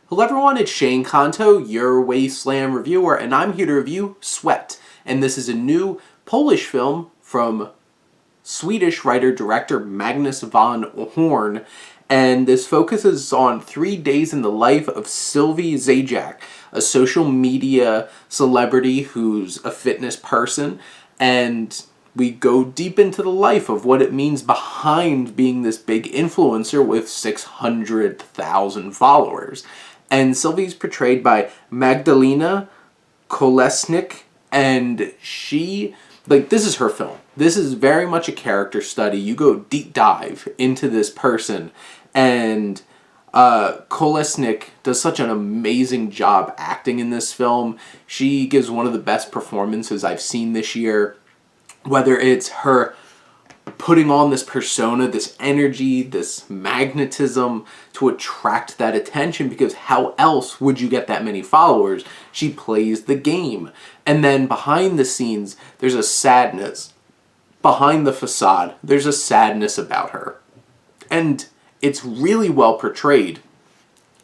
Hello everyone, it's Shane Kanto, your Wasteland reviewer, and I'm here to review Sweat. And this is a new Polish film from Swedish writer-director Magnus von Horn. And this focuses on 3 days in the life of Sylvie Zajac, a social media celebrity who's a fitness person. And we go deep into the life of what it means behind being this big influencer with 600,000 followers. And Sylvie's portrayed by Magdalena Kolesnik, and this is her film. This is very much a character study. You go deep dive into this person, and Kolesnik does such an amazing job acting in this film. She gives one of the best performances I've seen this year, whether it's her putting on this persona, this energy, this magnetism to attract that attention, because how else would you get that many followers? She plays the game. And then behind the scenes, there's a sadness. Behind the facade, there's a sadness about her. And it's really well portrayed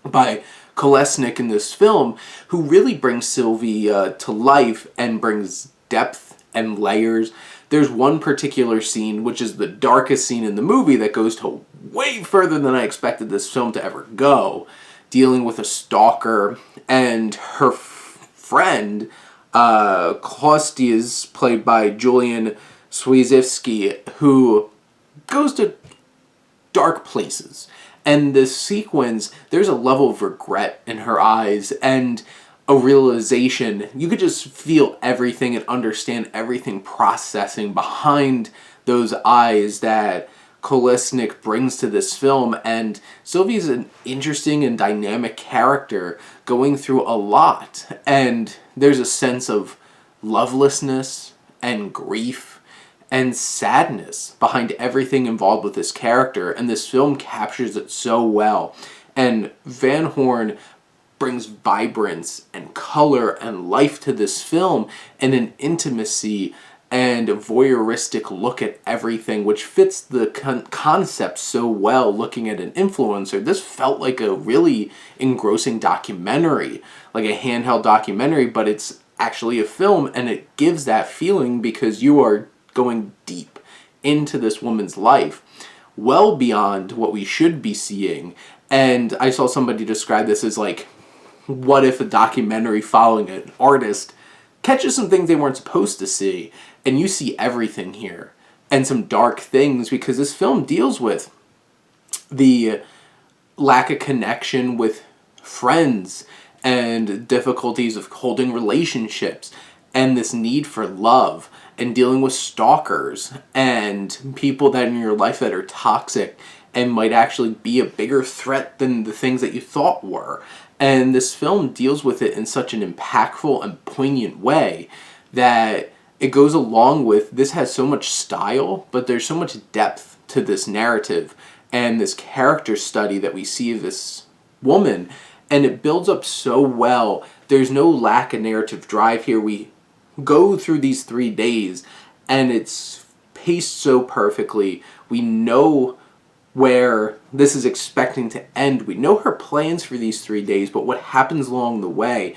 by Kolesnik in this film, who really brings Sylvie to life and brings depth and layers. There's one particular scene, which is the darkest scene in the movie, that goes to way further than I expected this film to ever go, dealing with a stalker and her friend, Kostya, is played by Julian Swiezewski, who goes to dark places. And this sequence, there's a level of regret in her eyes and a realization. You could just feel everything and understand everything processing behind those eyes that Kolesnik brings to this film. And Sylvie's an interesting and dynamic character going through a lot. And there's a sense of lovelessness and grief and sadness behind everything involved with this character. And this film captures it so well. And Van Horn brings vibrance and color and life to this film, and an intimacy and a voyeuristic look at everything, which fits the concept so well. Looking at an influencer, this felt like a really engrossing documentary, like a handheld documentary, but it's actually a film, and it gives that feeling because you are going deep into this woman's life, well beyond what we should be seeing. And I saw somebody describe this as like, what if a documentary following an artist catches some things they weren't supposed to see, and you see everything here, and some dark things, because this film deals with the lack of connection with friends and difficulties of holding relationships, and this need for love, and dealing with stalkers and people that in your life that are toxic and might actually be a bigger threat than the things that you thought were. And this film deals with it in such an impactful and poignant way that it goes along with, this has so much style, but there's so much depth to this narrative and this character study that we see of this woman, and it builds up so well. There's no lack of narrative drive here. We go through these 3 days, and it's paced so perfectly. We know where this is expecting to end. We know her plans for these 3 days, but what happens along the way,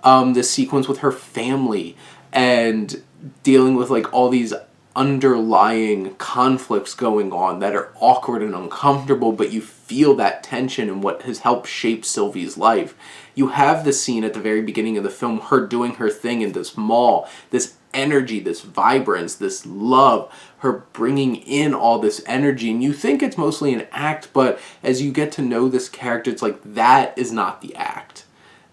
the sequence with her family and dealing with like all these underlying conflicts going on that are awkward and uncomfortable, but you feel that tension and what has helped shape Sylvie's life. You have the scene at the very beginning of the film, her doing her thing in this mall, this energy, this vibrance, this love, her bringing in all this energy, and you think it's mostly an act, but as you get to know this character, it's like, that is not the act.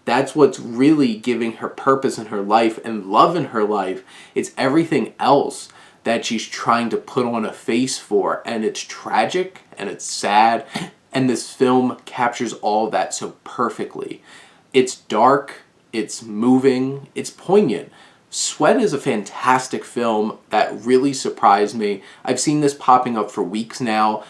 That's what's really giving her purpose in her life and love in her life. It's everything else that she's trying to put on a face for, and it's tragic and it's sad, and this film captures all of that so perfectly. It's dark, it's moving, it's poignant. Sweat is a fantastic film that really surprised me. I've seen this popping up for weeks now,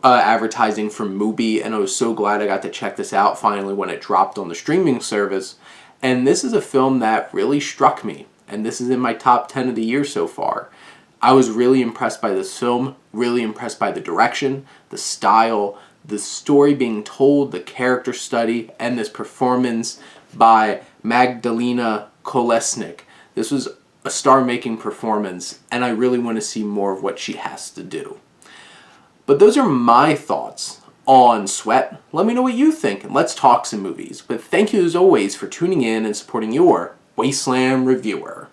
advertising from Mubi, and I was so glad I got to check this out finally when it dropped on the streaming service. And this is a film that really struck me, and this is in my top 10 of the year so far. I was really impressed by this film, really impressed by the direction, the style, the story being told, the character study, and this performance by Magdalena Kolesnik. This was a star-making performance, and I really want to see more of what she has to do. But those are my thoughts on Sweat. Let me know what you think, and let's talk some movies. But thank you as always for tuning in and supporting your Wasteland reviewer.